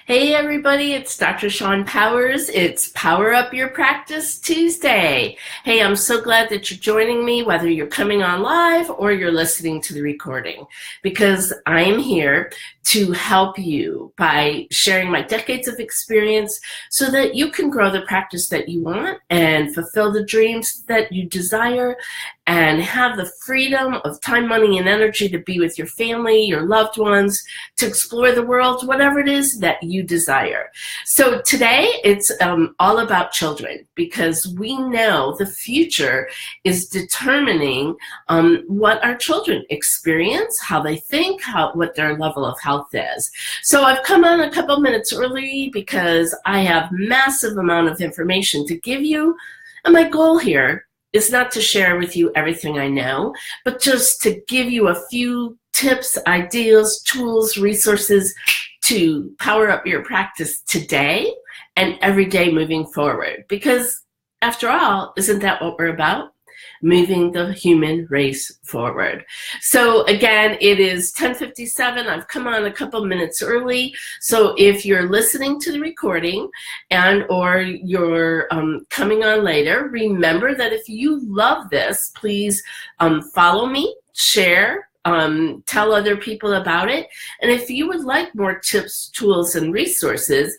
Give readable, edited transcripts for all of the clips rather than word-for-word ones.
Hey everybody, it's Dr. Shawn Powers. It's Power Up Your Practice Tuesday. Hey, I'm so glad that you're joining me, whether you're coming on live or you're listening to the recording, because I'm here to help you by sharing my decades of experience so that you can grow the practice that you want and fulfill the dreams that you desire and have the freedom of time, money, and energy to be with your family, your loved ones, to explore the world, whatever it is that you desire. So today it's all about children, because we know the future is determining what our children experience, how they think, what their level of health is. So I've come on a couple minutes early because I have massive amount of information to give you, and my goal here is not to share with you everything I know, but just to give you a few tips, ideas, tools, resources to power up your practice today and every day moving forward. Because after all, isn't that what we're about? Moving the human race forward. So again, it is 10:57. I've come on a couple minutes early. So if you're listening to the recording and or you're coming on later, remember that if you love this, please follow me, share, tell other people about it. And if you would like more tips, tools, and resources,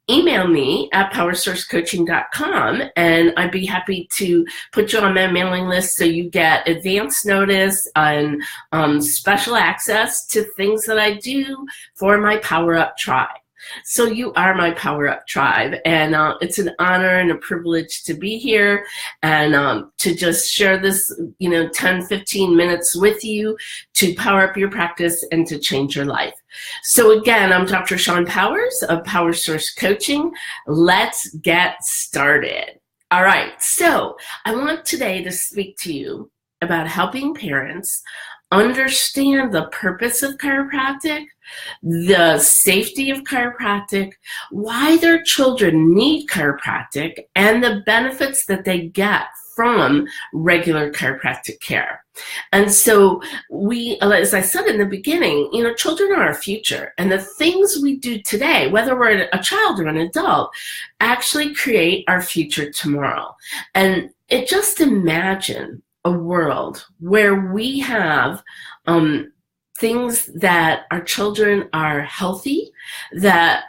email me at powersourcecoaching.com, and I'd be happy to put you on my mailing list so you get advance notice and special access to things that I do for my Power Up Tribe. So you are my Power Up Tribe, and it's an honor and a privilege to be here and to just share this 10-15 minutes with you to power up your practice and to change your life. So again, I'm Dr. Shawn Powers of Power Source Coaching. Let's get started. All right, so I want today to speak to you about helping parents understand the purpose of chiropractic, the safety of chiropractic, why their children need chiropractic, and the benefits that they get from regular chiropractic care. And so we, as I said in the beginning, children are our future, and the things we do today, whether we're a child or an adult, actually create our future tomorrow. And just imagine a world where we have things that our children are healthy, that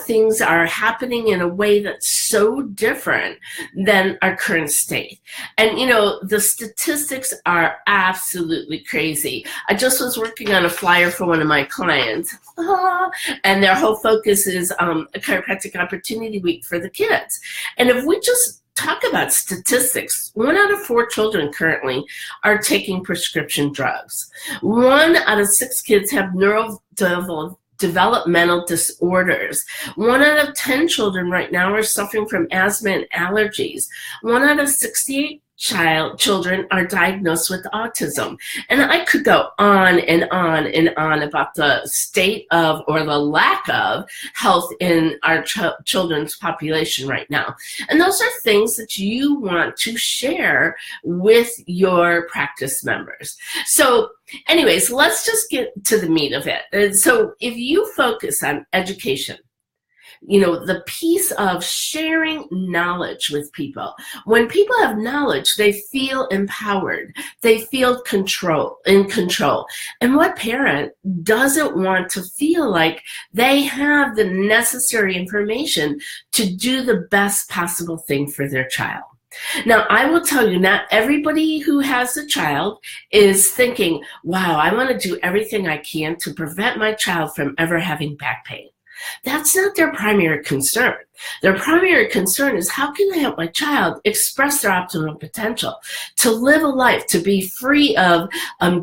things are happening in a way that's so different than our current state. And the statistics are absolutely crazy. I just was working on a flyer for one of my clients, and their whole focus is a chiropractic opportunity week for the kids. And if we just talk about statistics, 1 out of 4 children currently are taking prescription drugs. 1 out of 6 kids have developmental disorders. 1 out of 10 children right now are suffering from asthma and allergies. 1 out of 68 children are diagnosed with autism. And I could go on and on and on about the state of, or the lack of, health in our children's population right now. And those are things that you want to share with your practice members. So anyways, let's just get to the meat of it. And so if you focus on education, the piece of sharing knowledge with people. When people have knowledge, they feel empowered. They feel in control. And what parent doesn't want to feel like they have the necessary information to do the best possible thing for their child? Now, I will tell you, not everybody who has a child is thinking, wow, I want to do everything I can to prevent my child from ever having back pain. That's not their primary concern. Their primary concern is, how can I help my child express their optimal potential, to live a life, to be free of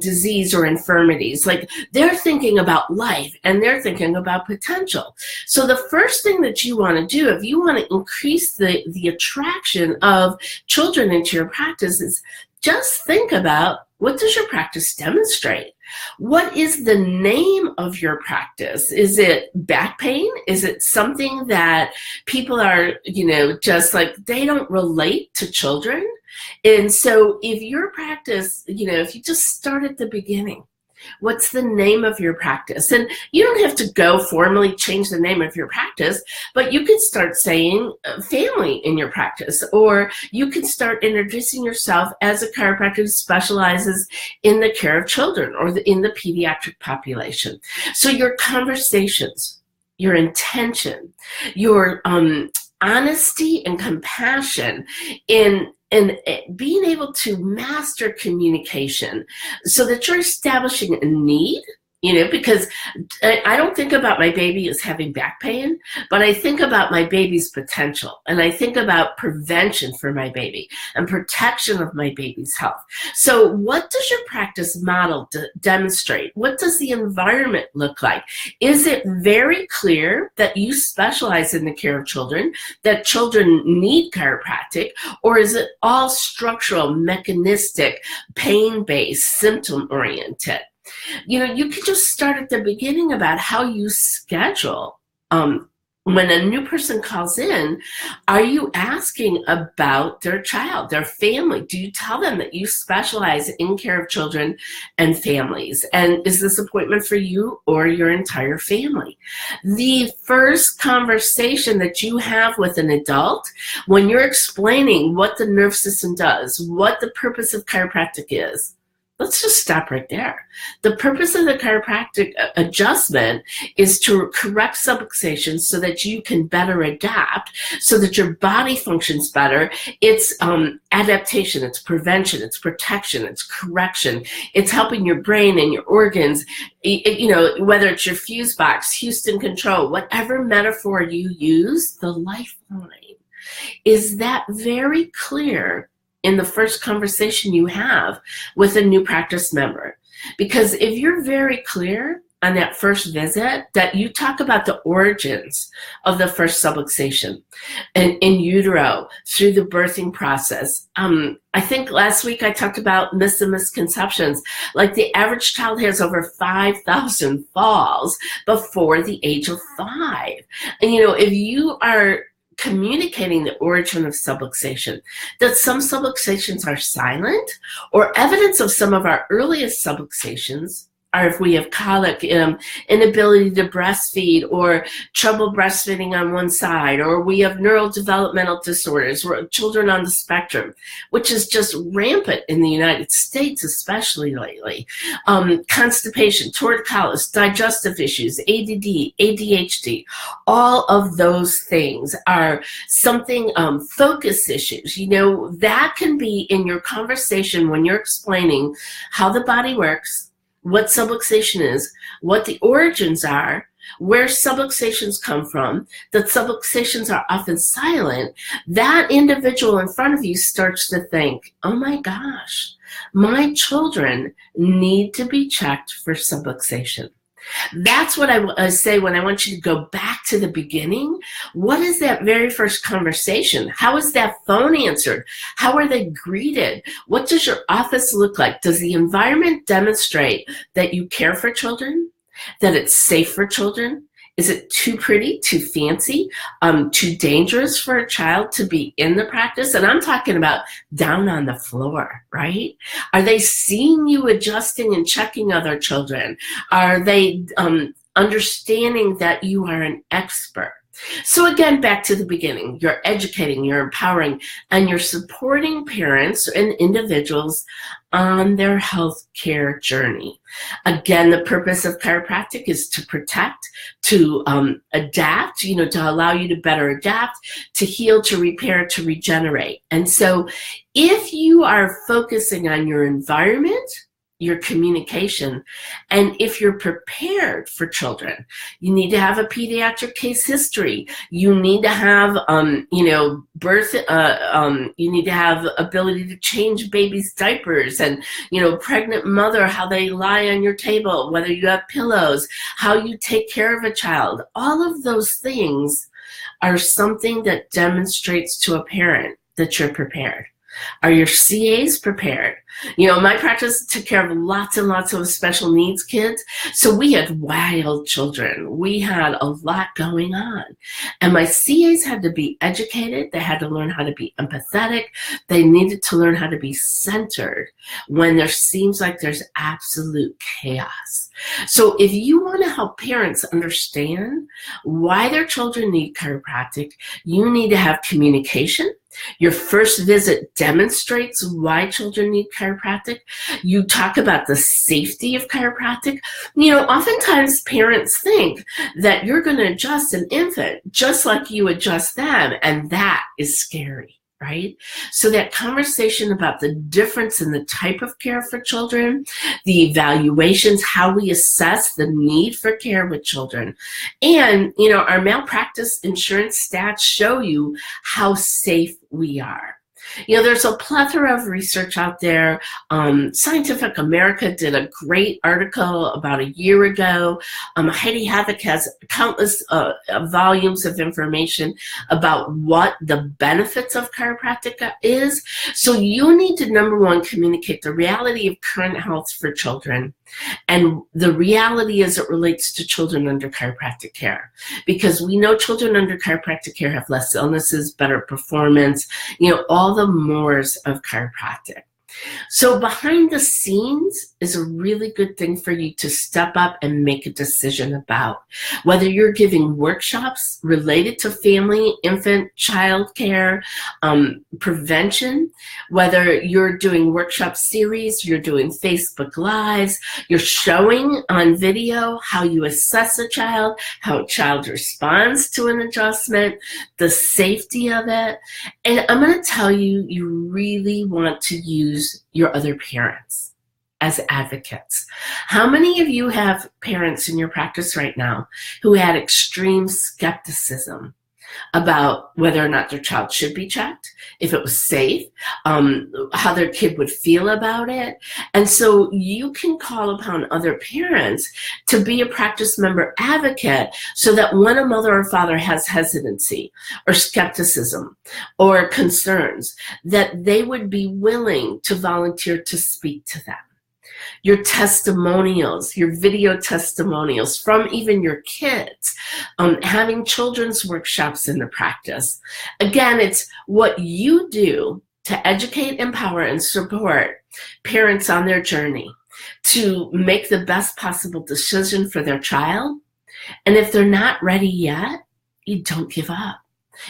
disease or infirmities? Like, they're thinking about life and they're thinking about potential. So the first thing that you want to do, if you want to increase the attraction of children into your practice, is just think about, what does your practice demonstrate? What is the name of your practice? Is it back pain? Is it something that people are, just like, they don't relate to children? And so if your practice, if you just start at the beginning, What's the name of your practice? And you don't have to go formally change the name of your practice, but you can start saying family in your practice, or you can start introducing yourself as a chiropractor who specializes in the care of children or in the pediatric population. So your conversations, your intention, your honesty and compassion in being able to master communication so that you're establishing a need, because I don't think about my baby as having back pain, but I think about my baby's potential, and I think about prevention for my baby and protection of my baby's health. So what does your practice model demonstrate? What does the environment look like? Is it very clear that you specialize in the care of children, that children need chiropractic, or is it all structural, mechanistic, pain-based, symptom-oriented? You could just start at the beginning about how you schedule. When a new person calls in, are you asking about their child, their family? Do you tell them that you specialize in care of children and families? And is this appointment for you or your entire family? The first conversation that you have with an adult, when you're explaining what the nerve system does, what the purpose of chiropractic is, let's just stop right there. The purpose of the chiropractic adjustment is to correct subluxation so that you can better adapt, so that your body functions better. It's adaptation, it's prevention, it's protection, it's correction. It's helping your brain and your organs, whether it's your fuse box, Houston control, whatever metaphor you use, the lifeline. Is that very clear in the first conversation you have with a new practice member? Because if you're very clear on that first visit that you talk about the origins of the first subluxation and in utero through the birthing process. I think last week I talked about myths and misconceptions. Like the average child has over 5,000 falls before the age of 5. And if you are communicating the origin of subluxation, that some subluxations are silent, or evidence of some of our earliest subluxations are if we have colic, inability to breastfeed, or trouble breastfeeding on one side, or we have neurodevelopmental disorders, or children on the spectrum, which is just rampant in the United States, especially lately. Constipation, torticollis, digestive issues, ADD, ADHD, all of those things are something, focus issues. That can be in your conversation when you're explaining how the body works, what subluxation is, what the origins are, where subluxations come from, that subluxations are often silent. That individual in front of you starts to think, oh my gosh, my children need to be checked for subluxation. That's what I say when I want you to go back to the beginning. What is that very first conversation? How is that phone answered? How are they greeted? What does your office look like? Does the environment demonstrate that you care for children? That it's safe for children? Is it too pretty, too fancy, too dangerous for a child to be in the practice? And I'm talking about down on the floor, right? Are they seeing you adjusting and checking other children? Are they understanding that you are an expert? So again, back to the beginning, you're educating, you're empowering, and you're supporting parents and individuals on their health care journey. Again, the purpose of chiropractic is to protect, to adapt, to allow you to better adapt, to heal, to repair, to regenerate. And so if you are focusing on your environment, your communication, and if you're prepared for children, you need to have a pediatric case history. You need to have, birth. You need to have ability to change babies' diapers, and pregnant mother, how they lie on your table, whether you have pillows, how you take care of a child. All of those things are something that demonstrates to a parent that you're prepared. Are your CAs prepared? You know, my practice took care of lots and lots of special needs kids. So we had wild children. We had a lot going on. And my CAs had to be educated. They had to learn how to be empathetic. They needed to learn how to be centered when there seems like there's absolute chaos. So if you want to help parents understand why their children need chiropractic, you need to have communication. Your first visit demonstrates why children need chiropractic. You talk about the safety of chiropractic. You know, oftentimes parents think that you're going to adjust an infant just like you adjust them, and that is scary, right? So that conversation about the difference in the type of care for children, the evaluations, how we assess the need for care with children. And, you know, our malpractice insurance stats show you how safe we are. You know, there's a plethora of research out there. Scientific America did a great article about a year ago. Heidi Havoc has countless volumes of information about what the benefits of chiropractic is. So you need to, number one, communicate the reality of current health for children and the reality as it relates to children under chiropractic care. Because we know children under chiropractic care have less illnesses, better performance, you know, all the mores of chiropractic. So behind the scenes is a really good thing for you to step up and make a decision about. Whether you're giving workshops related to family, infant, child care, prevention, whether you're doing workshop series, you're doing Facebook Lives, you're showing on video how you assess a child, how a child responds to an adjustment, the safety of it. And I'm going to tell you, you really want to use your other parents as advocates. How many of you have parents in your practice right now who had extreme skepticism about whether or not their child should be checked, if it was safe, how their kid would feel about it? And so you can call upon other parents to be a practice member advocate so that when a mother or father has hesitancy or skepticism or concerns, that they would be willing to volunteer to speak to them. Your testimonials, your video testimonials from even your kids, having children's workshops in the practice. Again, it's what you do to educate, empower, and support parents on their journey to make the best possible decision for their child. And if they're not ready yet, you don't give up.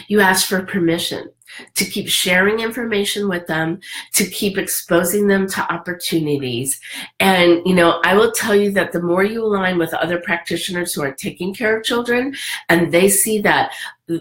You ask for permission to keep sharing information with them, to keep exposing them to opportunities. And, you know, I will tell you that the more you align with other practitioners who are taking care of children, and they see that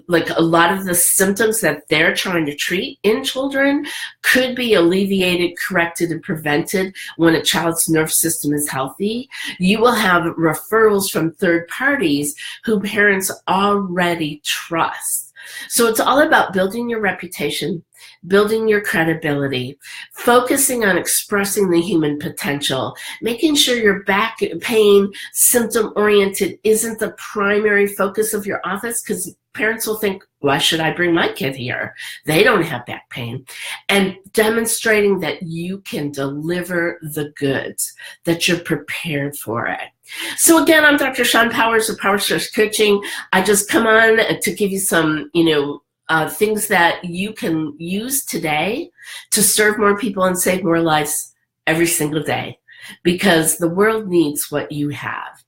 like a lot of the symptoms that they're trying to treat in children could be alleviated, corrected, and prevented when a child's nervous system is healthy, you will have referrals from third parties who parents already trust. So it's all about building your reputation, building your credibility, focusing on expressing the human potential, making sure your back pain, symptom-oriented isn't the primary focus of your office, because parents will think, why should I bring my kid here? They don't have back pain. And demonstrating that you can deliver the goods, that you're prepared for it. So again, I'm Dr. Shawn Powers of Power Source Coaching. I just come on to give you some, things that you can use today to serve more people and save more lives every single day, because the world needs what you have.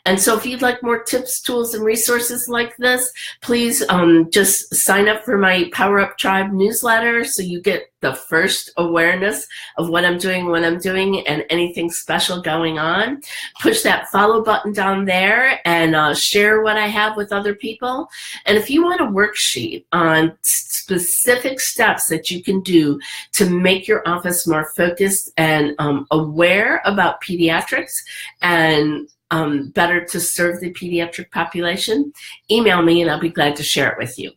And so if you'd like more tips, tools, and resources like this, please just sign up for my Power Up Tribe newsletter so you get the first awareness of what I'm doing, when I'm doing, and anything special going on. Push that follow button down there and share what I have with other people. And if you want a worksheet on specific steps that you can do to make your office more focused and aware about pediatrics and better to serve the pediatric population, email me and I'll be glad to share it with you.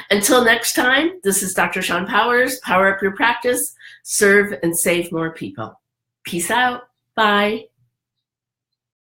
Until next time, this is Dr. Shawn Powers. Power up your practice, serve and save more people. Peace out. Bye.